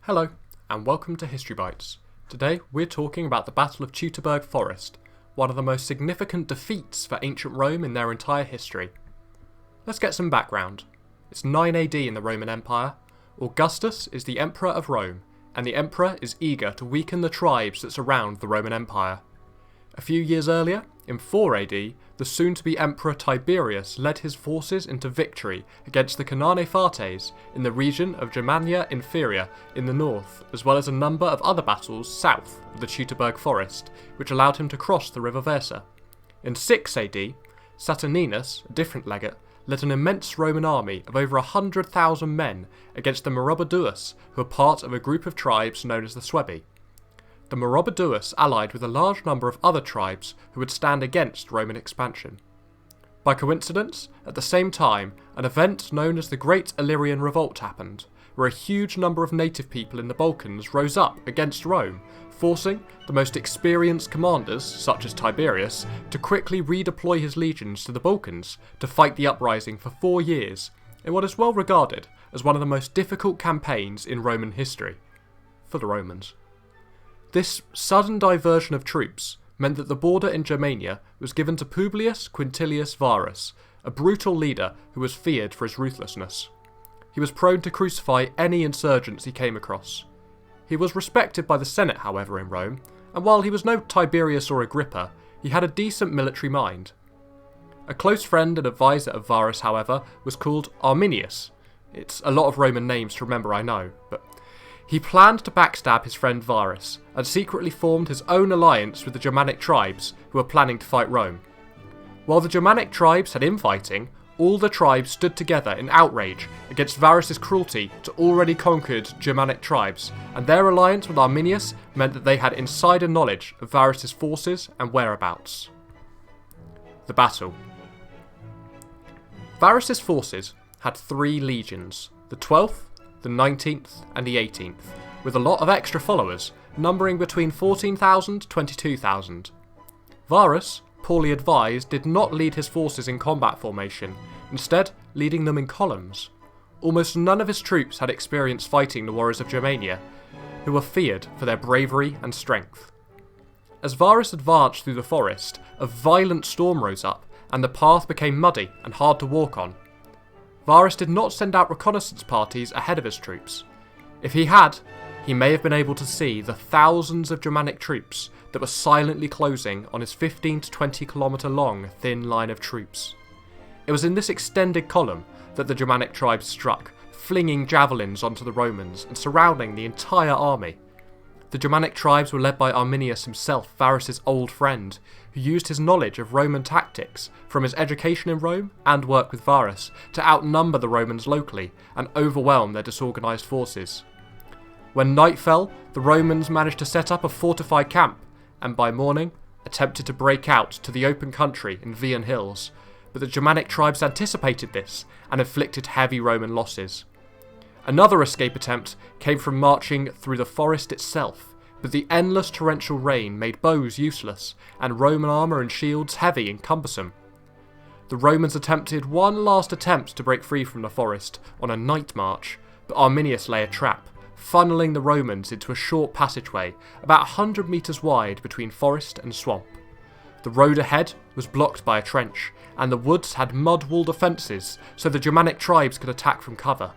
Hello, and welcome to History Bytes. Today we're talking about the Battle of Teutoburg Forest, one of the most significant defeats for ancient Rome in their entire history. Let's get some background. It's 9 AD in the Roman Empire. Augustus is the Emperor of Rome, and the Emperor is eager to weaken the tribes that surround the Roman Empire. A few years earlier, in 4 AD, the soon-to-be Emperor Tiberius led his forces into victory against the Cannanefates in the region of Germania Inferior in the north, as well as a number of other battles south of the Teutoburg Forest, which allowed him to cross the river Versa. In 6 AD, Saturninus, a different legate, led an immense Roman army of over 100,000 men against the Maroboduus, who were part of a group of tribes known as the Suebi. The Maroboduus allied with a large number of other tribes who would stand against Roman expansion. By coincidence, at the same time, an event known as the Great Illyrian Revolt happened, where a huge number of native people in the Balkans rose up against Rome, forcing the most experienced commanders, such as Tiberius, to quickly redeploy his legions to the Balkans to fight the uprising for 4 years, in what is well regarded as one of the most difficult campaigns in Roman history, for the Romans. This sudden diversion of troops meant that the border in Germania was given to Publius Quintilius Varus, a brutal leader who was feared for his ruthlessness. He was prone to crucify any insurgents he came across. He was respected by the Senate, however, in Rome, and while he was no Tiberius or Agrippa, he had a decent military mind. A close friend and advisor of Varus, however, was called Arminius. It's a lot of Roman names to remember, I know, but he planned to backstab his friend Varus, and secretly formed his own alliance with the Germanic tribes who were planning to fight Rome. While the Germanic tribes had infighting, all the tribes stood together in outrage against Varus's cruelty to already conquered Germanic tribes, and their alliance with Arminius meant that they had insider knowledge of Varus's forces and whereabouts. The battle. Varus's forces had 3 legions, the 12th, the 19th and the 18th, with a lot of extra followers, numbering between 14,000 to 22,000. Varus, poorly advised, did not lead his forces in combat formation, instead leading them in columns. Almost none of his troops had experience fighting the warriors of Germania, who were feared for their bravery and strength. As Varus advanced through the forest, a violent storm rose up, and the path became muddy and hard to walk on. Varus did not send out reconnaissance parties ahead of his troops. If he had, he may have been able to see the thousands of Germanic troops that were silently closing on his 15 to 20 kilometre long thin line of troops. It was in this extended column that the Germanic tribes struck, flinging javelins onto the Romans and surrounding the entire army. The Germanic tribes were led by Arminius himself, Varus's old friend, who used his knowledge of Roman tactics from his education in Rome and work with Varus to outnumber the Romans locally and overwhelm their disorganised forces. When night fell, the Romans managed to set up a fortified camp, and by morning attempted to break out to the open country in Vian Hills, but the Germanic tribes anticipated this and inflicted heavy Roman losses. Another escape attempt came from marching through the forest itself, but the endless torrential rain made bows useless, and Roman armour and shields heavy and cumbersome. The Romans attempted one last attempt to break free from the forest on a night march, but Arminius lay a trap, funneling the Romans into a short passageway about 100 metres wide between forest and swamp. The road ahead was blocked by a trench, and the woods had mud-wall defences so the Germanic tribes could attack from cover.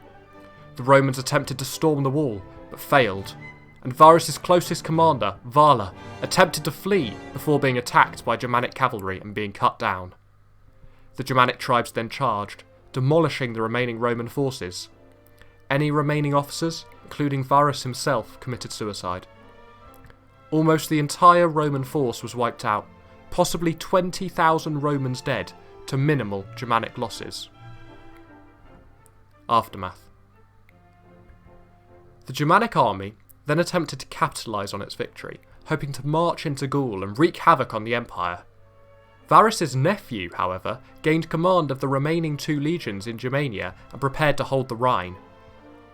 The Romans attempted to storm the wall, but failed, and Varus's closest commander, Vala, attempted to flee before being attacked by Germanic cavalry and being cut down. The Germanic tribes then charged, demolishing the remaining Roman forces. Any remaining officers, including Varus himself, committed suicide. Almost the entire Roman force was wiped out, possibly 20,000 Romans dead, to minimal Germanic losses. Aftermath. The Germanic army then attempted to capitalise on its victory, hoping to march into Gaul and wreak havoc on the empire. Varus's nephew, however, gained command of the remaining 2 legions in Germania and prepared to hold the Rhine.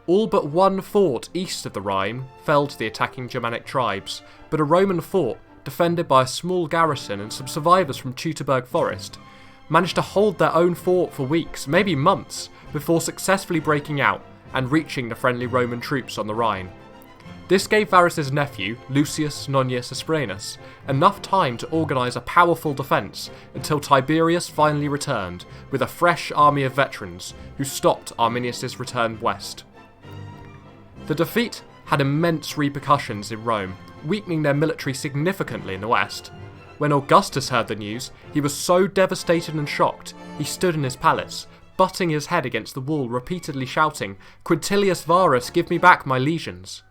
All but one fort east of the Rhine fell to the attacking Germanic tribes, but a Roman fort, defended by a small garrison and some survivors from Teutoburg Forest, managed to hold their own fort for weeks, maybe months, before successfully breaking out and reaching the friendly Roman troops on the Rhine. This gave Varus's nephew, Lucius Nonius Asprenas, enough time to organise a powerful defence until Tiberius finally returned with a fresh army of veterans who stopped Arminius' return west. The defeat had immense repercussions in Rome, weakening their military significantly in the west. When Augustus heard the news, he was so devastated and shocked, he stood in his palace, butting his head against the wall, repeatedly shouting, "Quintilius Varus, give me back my legions!"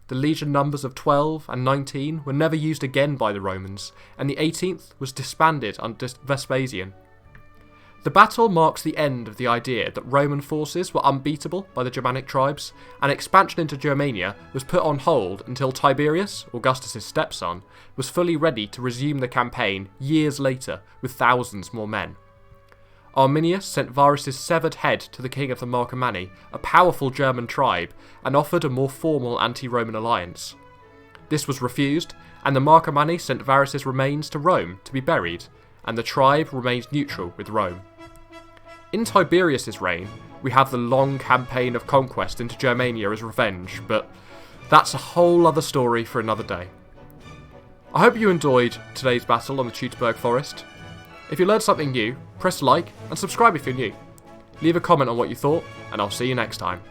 The legion numbers of 12 and 19 were never used again by the Romans, and the 18th was disbanded under Vespasian. The battle marks the end of the idea that Roman forces were unbeatable by the Germanic tribes, and expansion into Germania was put on hold until Tiberius, Augustus' stepson, was fully ready to resume the campaign years later with thousands more men. Arminius sent Varus' severed head to the king of the Marcomanni, a powerful German tribe, and offered a more formal anti-Roman alliance. This was refused, and the Marcomanni sent Varus' remains to Rome to be buried, and the tribe remained neutral with Rome. In Tiberius' reign, we have the long campaign of conquest into Germania as revenge, but that's a whole other story for another day. I hope you enjoyed today's battle on the Teutoburg Forest. If you learned something new, press like and subscribe if you're new. Leave a comment on what you thought, and I'll see you next time.